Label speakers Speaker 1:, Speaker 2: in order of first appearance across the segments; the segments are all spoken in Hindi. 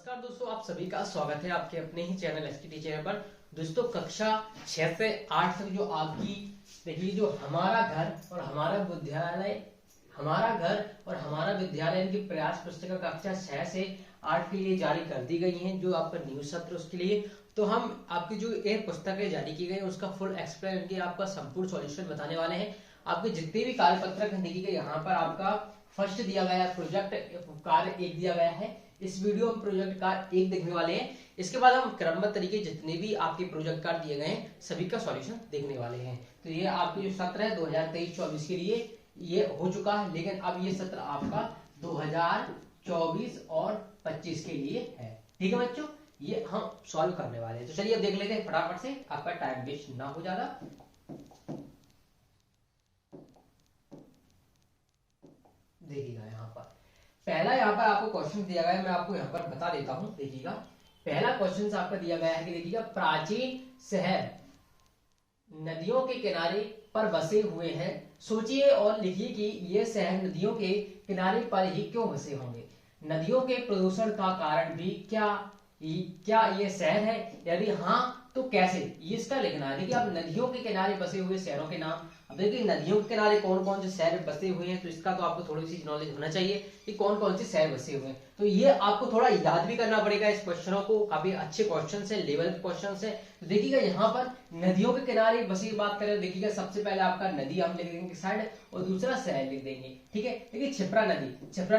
Speaker 1: नमस्कार दोस्तों, आप सभी का स्वागत है आपके अपने ही चैनल एसटी टीचर पर। दोस्तों कक्षा 6 से 8 तक जो आपकी देखिए जो हमारा घर और हमारा विद्यालय इनकी प्रयास पुस्तिका कक्षा 6 से 8 के लिए जारी कर दी गई हैं। जो आपका न्यू सत्र उसके लिए तो हम आपकी जो ये पुस्तकें जारी की गई उसका फुल एक्सप्लेन करके आपका संपूर्ण सॉल्यूशन बताने वाले हैं। आपके जितने भी कार्य पत्रक देखिए गए यहाँ पर आपका फर्स्ट दिया गया है, प्रोजेक्ट कार्य 1 दिया गया है। इस वीडियो में प्रोजेक्ट कार्य 1 देखने वाले हैं। इसके बाद हम क्रमबद्ध तरीके जितने भी आपके प्रोजेक्ट कार्य दिए गए हैं सभी का सॉल्यूशन देखने वाले हैं। तो ये आपके जो सत्र है 2023-24 के लिए ये हो चुका है, लेकिन अब ये सत्र आपका 2024 और 25 के लिए है। ठीक है बच्चों, ये हम सॉल्व करने वाले हैं। तो चलिए अब देख लेते हैं फटाफट से, आपका टाइम वेस्ट ना हो ज्यादा। देखिएगा यहाँ पर पहला यहाँ पर आपको क्वेश्चन दिया गया है, मैं आपको यहाँ पर बता देता हूँ। देखिएगा पहला क्वेश्चन आपका दिया गया है कि देखिएगा प्राचीन शहर नदियों के किनारे पर बसे हुए हैं। सोचिए और लिखिए कि ये शहर नदियों के किनारे पर ही क्यों बसे होंगे। नदियों के प्रदूषण का कारण भी क्या ये शहर है, यदि हाँ तो कैसे, ये इसका लिखना है। देखिए आप नदियों के किनारे बसे हुए शहरों के नाम, अब देखिए नदियों के किनारे कौन कौन से शहर बसे हुए हैं, तो इसका तो आपको थोड़ी सी नॉलेज होना चाहिए कि कौन कौन से शहर बसे हुए हैं। तो ये आपको थोड़ा याद भी करना पड़ेगा इस क्वेश्चनों को, काफी अच्छे क्वेश्चन है, लेवल के क्वेश्चन है। तो देखिएगा यहाँ पर नदियों के किनारे बसी बात करें, देखिएगा सबसे पहले आपका नदी हम लिख देंगे साइड और दूसरा शहर लिख देंगे। ठीक है, देखिए छिप्रा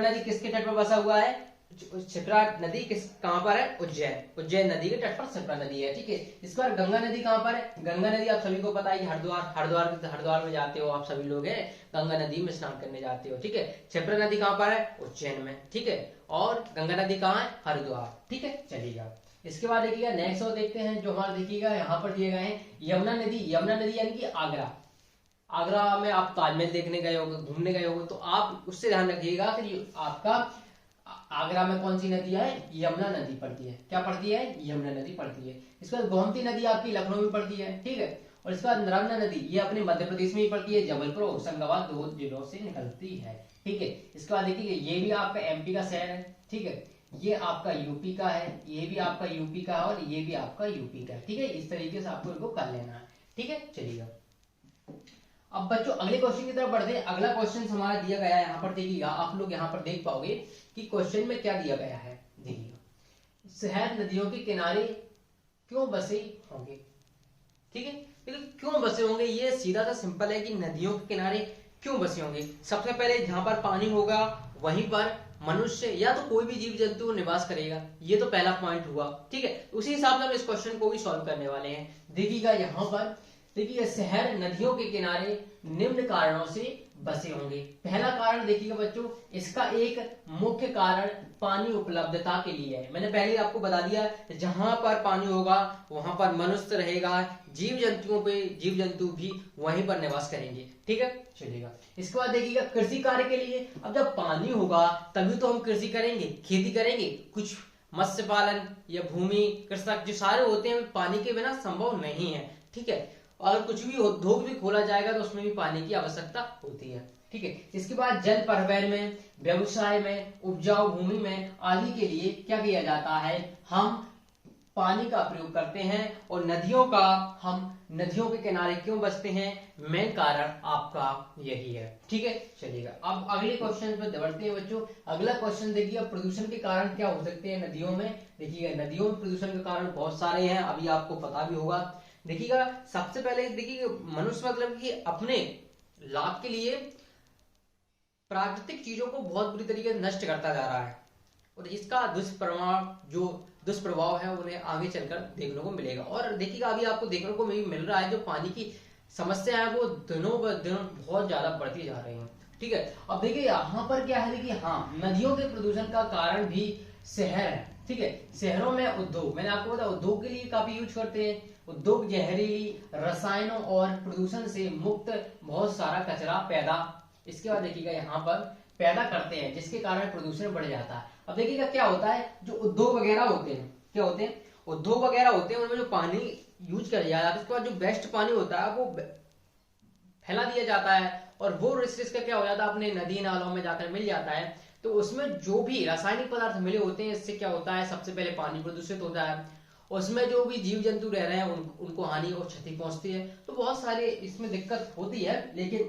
Speaker 1: नदी किसके तट पर बसा हुआ है, क्षिप्रा नदी कहां पर है, उज्जैन नदी के तट पर क्षिप्रा नदी है। ठीक है, इस बार गंगा नदी कहां पर है, गंगा नदी आप सभी को पता है कि हरिद्वार में जाते हो आप सभी लोग हैं, गंगा नदी में स्नान करने जाते हो। ठीक है, क्षिप्रा नदी कहां पर है, उज्जैन में। ठीक है, और गंगा नदी कहां है, हरिद्वार। ठीक है, चलिएगा इसके बाद देखिएगा नेक्स्ट और देखते हैं जो हमारे देखिएगा यहाँ पर दिए गए हैं यमुना नदी यानी कि आगरा में आप ताजमहल देखने गए होंगे, घूमने गए होंगे, तो आप उससे ध्यान रखिएगा कि आपका आगरा में कौन सी नदी है, यमुना नदी पड़ती है। क्या पड़ती है, यमुना नदी पड़ती है। इसके बाद गोमती नदी आपकी लखनऊ में पड़ती है। ठीक है, और इसके बाद नर्मदा नदी ये अपने मध्य प्रदेश में ही पड़ती है, जबलपुर और होशंगाबाद 2 जिलों से निकलती है। ठीक है, इसके बाद देखिए ये भी आपका एमपी का शहर है। ठीक है, ये आपका यूपी का है, ये भी आपका यूपी का है और ये भी आपका यूपी का है। ठीक है, इस तरीके से आपको इनको कर लेना है। ठीक है, चलिएगा अब बच्चों अगले क्वेश्चन की तरफ बढ़ते हैं। अगला क्वेश्चन हमारा दिया गया है यहाँ पर, देखिएगा आप लोग यहाँ पर देख पाओगे कि क्वेश्चन में क्या दिया गया है। देखिएगा शहर नदियों के किनारे क्यों बसे होंगे। ठीक है, क्यों बसे होंगे, ये सीधा सा सिंपल है कि नदियों के किनारे क्यों बसे होंगे। सबसे पहले जहां पर पानी होगा वहीं पर मनुष्य या तो कोई भी जीव जंतु निवास करेगा, ये तो पहला पॉइंट हुआ। ठीक है, उसी हिसाब से हम इस क्वेश्चन को भी सॉल्व करने वाले हैं। देखिएगा यहाँ पर देखिए शहर नदियों के किनारे निम्न कारणों से बसे होंगे। पहला कारण देखिएगा बच्चों, इसका एक मुख्य कारण पानी उपलब्धता के लिए है। मैंने पहले आपको बता दिया जहां पर पानी होगा वहां पर मनुष्य रहेगा, जीव जंतु भी वहीं पर निवास करेंगे। ठीक है, चलिएगा इसके बाद देखिएगा कृषि कार्य के लिए। अब जब पानी होगा तभी तो हम कृषि करेंगे, खेती करेंगे। कुछ मत्स्य पालन या भूमि कृषक जो सारे होते हैं पानी के बिना संभव नहीं है। ठीक है, अगर कुछ भी उद्योग भी खोला जाएगा तो उसमें भी पानी की आवश्यकता होती है। ठीक है, इसके बाद जल परिवहन में, व्यवसाय में, उपजाऊ भूमि में आदि के लिए क्या किया जाता है, हम पानी का प्रयोग करते हैं। और हम नदियों के किनारे क्यों बसते हैं, मेन कारण आपका यही है। ठीक है, चलिएगा अब अगले क्वेश्चन पर बढ़ते हैं बच्चों। अगला क्वेश्चन देखिए प्रदूषण के कारण क्या हो सकते हैं नदियों में। देखिएगा नदियों में प्रदूषण के कारण बहुत सारे हैं, अभी आपको पता भी होगा। देखिएगा सबसे पहले देखिए मनुष्य मतलब कि अपने लाभ के लिए प्राकृतिक चीजों को बहुत बुरी तरीके से नष्ट करता जा रहा है और इसका दुष्प्रभाव है उन्हें आगे चलकर देखने को मिलेगा। और देखिएगा अभी आपको देखने को मिल रहा है जो पानी की समस्या है वो दिनों ब दिन बहुत ज्यादा बढ़ती जा रही है। ठीक है, अब देखिए यहाँ पर क्या है, देखिए हाँ नदियों के प्रदूषण का कारण भी शहर है। ठीक है, शहरों में उद्योग, मैंने आपको बताया उद्योग के लिए काफी यूज करते हैं। उद्योग जहरीली रसायनों और प्रदूषण से मुक्त बहुत सारा कचरा इसके बाद देखिएगा यहाँ पर पैदा करते हैं, जिसके कारण प्रदूषण बढ़ जाता है। अब देखिएगा क्या होता है, जो उद्योग वगैरह होते हैं, क्या होते हैं, उद्योग वगैरह होते हैं, उनमें जो पानी यूज किया जाता है उसके बाद जो बेस्ट पानी होता है वो फैला दिया जाता है और वो रिस का क्या हो जाता है अपने नदी नालों में जाकर मिल जाता है। तो उसमें जो भी रासायनिक पदार्थ मिले होते हैं, इससे क्या होता है, सबसे पहले पानी प्रदूषित होता है, उसमें जो भी जीव जंतु रह रहे हैं उनको हानि और क्षति पहुंचती है। तो बहुत सारे इसमें दिक्कत होती है, लेकिन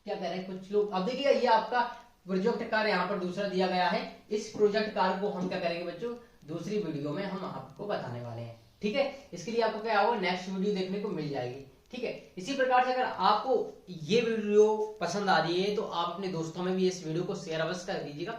Speaker 1: क्या कह रहे हैं कुछ लोग। अब देखिए ये आपका प्रोजेक्ट कार्य यहाँ पर दूसरा दिया गया है। इस प्रोजेक्ट कार्य को हम क्या करेंगे बच्चों, दूसरी वीडियो में हम आपको बताने वाले हैं। ठीक है, इसके लिए आपको क्या होगा, नेक्स्ट वीडियो देखने को मिल जाएगी। ठीक है, इसी प्रकार से अगर आपको ये वीडियो पसंद आ रही है तो आप अपने दोस्तों में भी इस वीडियो को शेयर अवश्य कर दीजिएगा,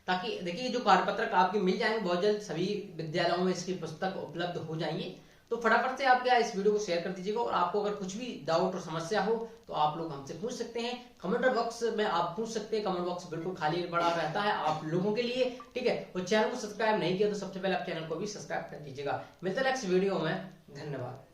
Speaker 1: ताकि देखिए जो कार्यपत्रक आपके मिल जाएंगे बहुत जल्द, सभी विद्यालयों में इसकी पुस्तक उपलब्ध हो जाएंगी। तो फटाफट से आप क्या इस वीडियो को शेयर कर दीजिएगा। और आपको अगर कुछ भी डाउट और समस्या हो तो आप लोग हमसे पूछ सकते हैं, कमेंट बॉक्स में आप पूछ सकते हैं। कमेंट बॉक्स बिल्कुल खाली पड़ा रहता है आप लोगों के लिए। ठीक है, और चैनल को सब्सक्राइब नहीं किया तो सबसे पहले आप चैनल को भी सब्सक्राइब कर दीजिएगा। मिलते हैं नेक्स्ट वीडियो में, धन्यवाद।